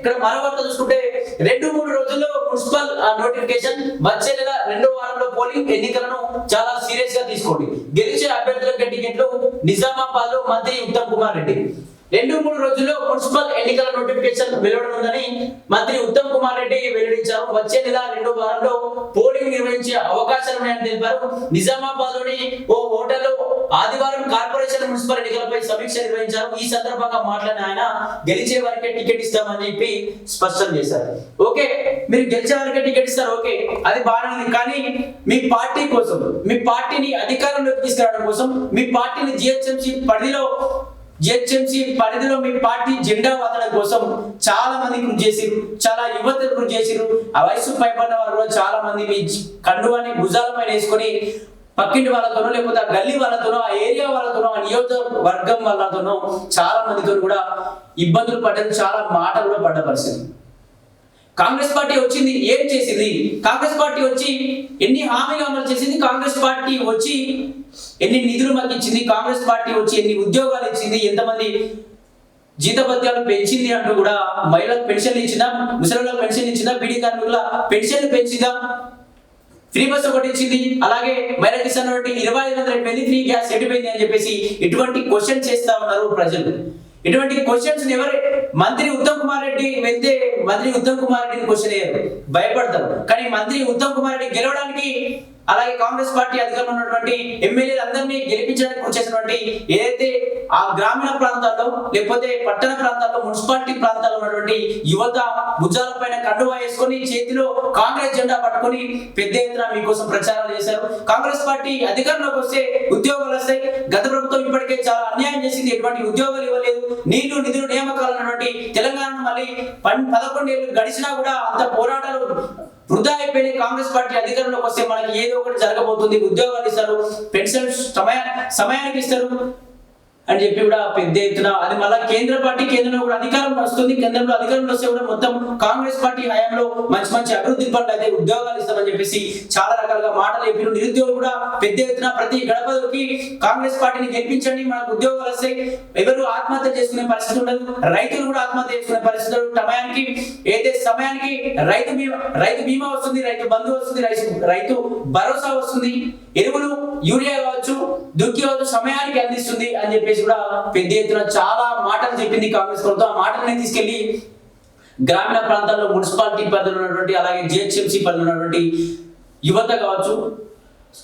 ఇక్కడ మరో వార్త చూసుకుంటే 2-3 రోజుల్లో మున్సిపల్ నోటిఫికేషన్, వచ్చే నెల 2వ వారంలో పోలింగ్, ఎన్నికలను చాలా సీరియస్ గా తీసుకోండి. గెలిచే అభ్యర్థులకు టికెట్లు. నిజామాబాద్ లో మంత్రి ఉత్తమ్ కుమార్ రెడ్డి 2-3 రోజుల్లో మున్సిపల్ ఎన్నికల నోటిఫికేషన్ వెలువడనుందని మంత్రి ఉత్తమ్ కుమార్ రెడ్డి వెల్లడించారు. వచ్చే నెల 2వ వారంలో పోలింగ్ నిర్వహించే అవకాశాలు ఉన్నాయని తెలిపారు. నిజామాబాద్ లోని ఓ హోటల్లో ఆదివారం కార్పొరేషన్ మున్సిపల్ ఎన్నికలపై సమీక్ష నిర్వహించారు. ఈ సందర్భంగా మాట్లాడిన ఆయన గెలిచే వారికే టికెట్ ఇస్తామని చెప్పి స్పష్టం చేశారు. ఓకే, మీరు గెలిచే వారికే టికెట్ ఇస్తారు, ఓకే, అది బాగానే ఉంది. కానీ మీ పార్టీ కోసం, మీ పార్టీని అధికారంలోకి తీసుకురావడం కోసం, మీ పార్టీని జిహెచ్ఎంసీ పరిధిలో మీ పార్టీ జెండా వాదడం కోసం చాలా మంది కృషి చేసిరు, చాలా యువత కృషి చేసిరు. ఆ వయసు పైబడిన వారు చాలా మంది మీ కండువాని భుజాలపైన వేసుకొని పక్కింటి వాళ్ళతోనో, లేకపోతే ఆ గల్లీ వాళ్ళతోనో, ఆ ఏరియా వాళ్ళతోనో, ఆ నియోజకవర్గం వాళ్ళతోనో చాలా మందితో కూడా ఇబ్బందులు పడ్డారు, చాలా మాటలు కూడా పడ్డ పరిస్థితి. కాంగ్రెస్ పార్టీ వచ్చింది, ఏం చేసింది? కాంగ్రెస్ పార్టీ వచ్చి ఎన్ని హామీలు అమలు చేసింది? కాంగ్రెస్ పార్టీ వచ్చి ఎన్ని నిధులు మాకు ఇచ్చింది? కాంగ్రెస్ పార్టీ వచ్చి ఎన్ని ఉద్యోగాలు ఇచ్చింది? ఎంతమంది జీతభత్యాలు పెంచింది అంటూ కూడా మహిళలకు పెన్షన్లు ఇచ్చిందా? ముసలిలకు పెన్షన్ ఇచ్చిందా? బీడీ కార్మికుల పెన్షన్లు పెంచిందా? ఫ్రీ బస్ ఒకటి ఇచ్చింది. అలాగే మహిళా కిసాన్ 25,000 ఫ్రీ గ్యాస్ ఎటుపోయింది అని చెప్పేసి ఇటువంటి క్వశ్చన్ చేస్తా ఉన్నారు ప్రజలు. ఇటువంటి క్వశ్చన్స్ ఎవరు? మంత్రి ఉత్తమ్ కుమార్ రెడ్డి వెళ్తే మంత్రి ఉత్తమ్ కుమార్ రెడ్డిని క్వశ్చన్ అయ్యారు, భయపడతారు. కానీ మంత్రి ఉత్తమ్ కుమార్ రెడ్డి గెలవడానికి, అలాగే కాంగ్రెస్ పార్టీ అధికారంలో ఉన్నటువంటి ఎమ్మెల్యేలు అందరినీ గెలిపించడానికి వచ్చేసినటువంటి ఏదైతే ఆ గ్రామీణ ప్రాంతాల్లో, లేకపోతే పట్టణ ప్రాంతాల్లో, మున్సిపాలిటీ ప్రాంతాల్లో ఉన్నటువంటి యువత భుజాల పైన కండువా వేసుకొని చేతిలో కాంగ్రెస్ జెండా పట్టుకొని పెద్ద ఎత్తున మీకోసం ప్రచారాలు చేశారు. కాంగ్రెస్ పార్టీ అధికారంలోకి వస్తే ఉద్యోగాలు వస్తాయి. గత ప్రభుత్వం ఇప్పటికే చాలా అన్యాయం చేసింది, ఎటువంటి ఉద్యోగాలు ఇవ్వలేదు. నీళ్లు నిధులు నియామకాలు ఉన్నటువంటి తెలంగాణను మళ్ళీ 11 ఏళ్ళు గడిచినా కూడా అంత పోరాటాలు వృధా అయిపోయిన కాంగ్రెస్ పార్టీ అధికారంలోకి వస్తే మనకి ఏదో ఒకటి జరగబోతుంది, ఉద్యోగాలు ఇస్తారు, పెన్షన్ సమయానికి ఇస్తారు అని చెప్పి కూడా పెద్ద ఎత్తున అది మళ్ళీ కేంద్రంలో కూడా అధికారం వస్తుంది. కేంద్రంలో అధికారంలో వస్తే కూడా మొత్తం కాంగ్రెస్ పార్టీ హయాంలో మంచి అభివృద్ధి పనులు అయితే ఉద్యోగాలు ఇస్తామని చెప్పేసి చాలా రకాలుగా మాటలు చెప్పారు. నిరుద్యోగులు కూడా పెద్ద ఎత్తున ప్రతి గడపకి కాంగ్రెస్ పార్టీని గెలిపించండి, మనకు ఉద్యోగాలు వస్తాయి, ఎవరు ఆత్మహత్య చేసుకునే పరిస్థితి ఉండదు, రైతులు కూడా ఆత్మహత్య చేసుకునే పరిస్థితి సమయానికి, ఏదైతే సమయానికి రైతు బీమా వస్తుంది, రైతు బంధు వస్తుంది, రైతు భరోసా వస్తుంది, ఎరువులు యూరియా కావచ్చు, దుక్కి కావచ్చు సమయానికి అందిస్తుంది అని చెప్పేసి కూడా పెద్ద ఎత్తున చాలా మాటలు చెప్పింది కాంగ్రెస్ ప్రభుత్వం. ఆ మాటలని తీసుకెళ్లి గ్రామీణ ప్రాంతాల్లో మున్సిపాలిటీ పరిధిలో ఉన్నటువంటి, అలాగే జిహెచ్ఎంసీ పరిధిలో ఉన్నటువంటి యువత కావచ్చు,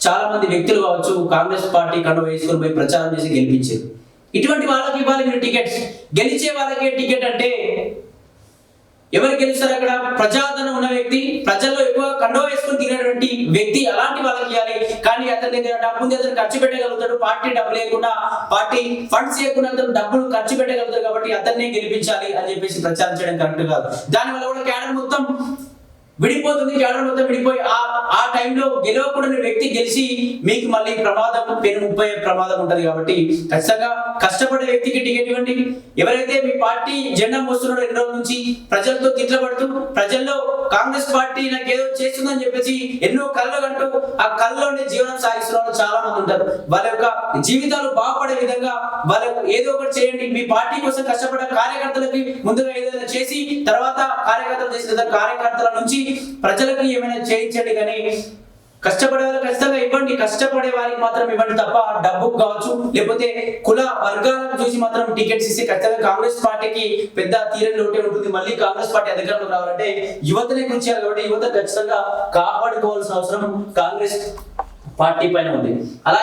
చాలా మంది వ్యక్తులు కావచ్చు కాంగ్రెస్ పార్టీ కండువా వేసుకొని పోయి ప్రచారం చేసి గెలిపించారు. ఇటువంటి వాళ్ళకి ఇవ్వాలి మీరు టికెట్స్. గెలిచే వాళ్ళకే టికెట్ అంటే ఎవరు గెలుస్తారు? అక్కడ ప్రజాదరణ ఉన్న వ్యక్తి, ప్రజల్లో ఎక్కువ కండువా వేసుకొని తిరిగినటువంటి వ్యక్తి, అలాంటి వాళ్ళకి ఇవ్వాలి. కానీ అతని దగ్గర డబ్బు ఉంది, అతను ఖర్చు పెట్టగలుగుతాడు, పార్టీ డబ్బు లేకుండా, పార్టీ ఫండ్స్ లేకుండా అతను డబ్బులు ఖర్చు పెట్టగలుగుతాడు, కాబట్టి అతన్నే గెలిపించాలి అని చెప్పేసి ప్రచారం చేయడం కరెక్ట్ కాదు. దానివల్ల కూడా క్యాడర్ మొత్తం విడిపోతుంది. క్యాడర్ మొత్తం విడిపోయి ఆ టైంలో గెలవకూడని వ్యక్తి గెలిచి మీకు మళ్ళీ ప్రమాదం, పెను ముప్పై ప్రమాదం ఉంటది. కాబట్టి ఖచ్చితంగా కష్టపడే వ్యక్తికి టికెట్ ఇవ్వండి. ఎవరైతే మీ పార్టీ జెండా మోస్తున్నాడో 2 రోజుల నుంచి ప్రజలతో తిట్లబడుతూ, ప్రజల్లో కాంగ్రెస్ పార్టీ నాకు ఏదో చేస్తుందని చెప్పేసి ఎన్నో కళ్ళు కంటూ ఆ కళ్ళలోనే జీవనం సాగిస్తున్న వాళ్ళు చాలా మంది ఉంటారు. వాళ్ళ యొక్క జీవితాలు బాగుపడే విధంగా వాళ్ళకు ఏదో ఒకటి చేయండి. మీ పార్టీ కోసం కష్టపడే కార్యకర్తలకి ముందుగా ఏదైనా చేసి, తర్వాత కార్యకర్తలు చేసిన కార్యకర్తల నుంచి ప్రజలకు ఏమైనా చేయించండి. కానీ కష్టపడే వాళ్ళకి ఖచ్చితంగా ఇవ్వండి, కష్టపడే వారికి మాత్రం ఇవ్వండి తప్ప డబ్బు కావచ్చు, లేకపోతే కుల వర్గాలను చూసి మాత్రం టికెట్స్ ఇస్తే ఖచ్చితంగా కాంగ్రెస్ పార్టీకి పెద్ద తీరని లోటే ఉంటుంది. మళ్ళీ కాంగ్రెస్ పార్టీ అధికారంలోకి రావాలంటే యువతనే కృషి చేయాలి. కాబట్టి యువత ఖచ్చితంగా కాపాడుకోవాల్సిన అవసరం కాంగ్రెస్ పార్టీ పైన ఉంది. అలాగే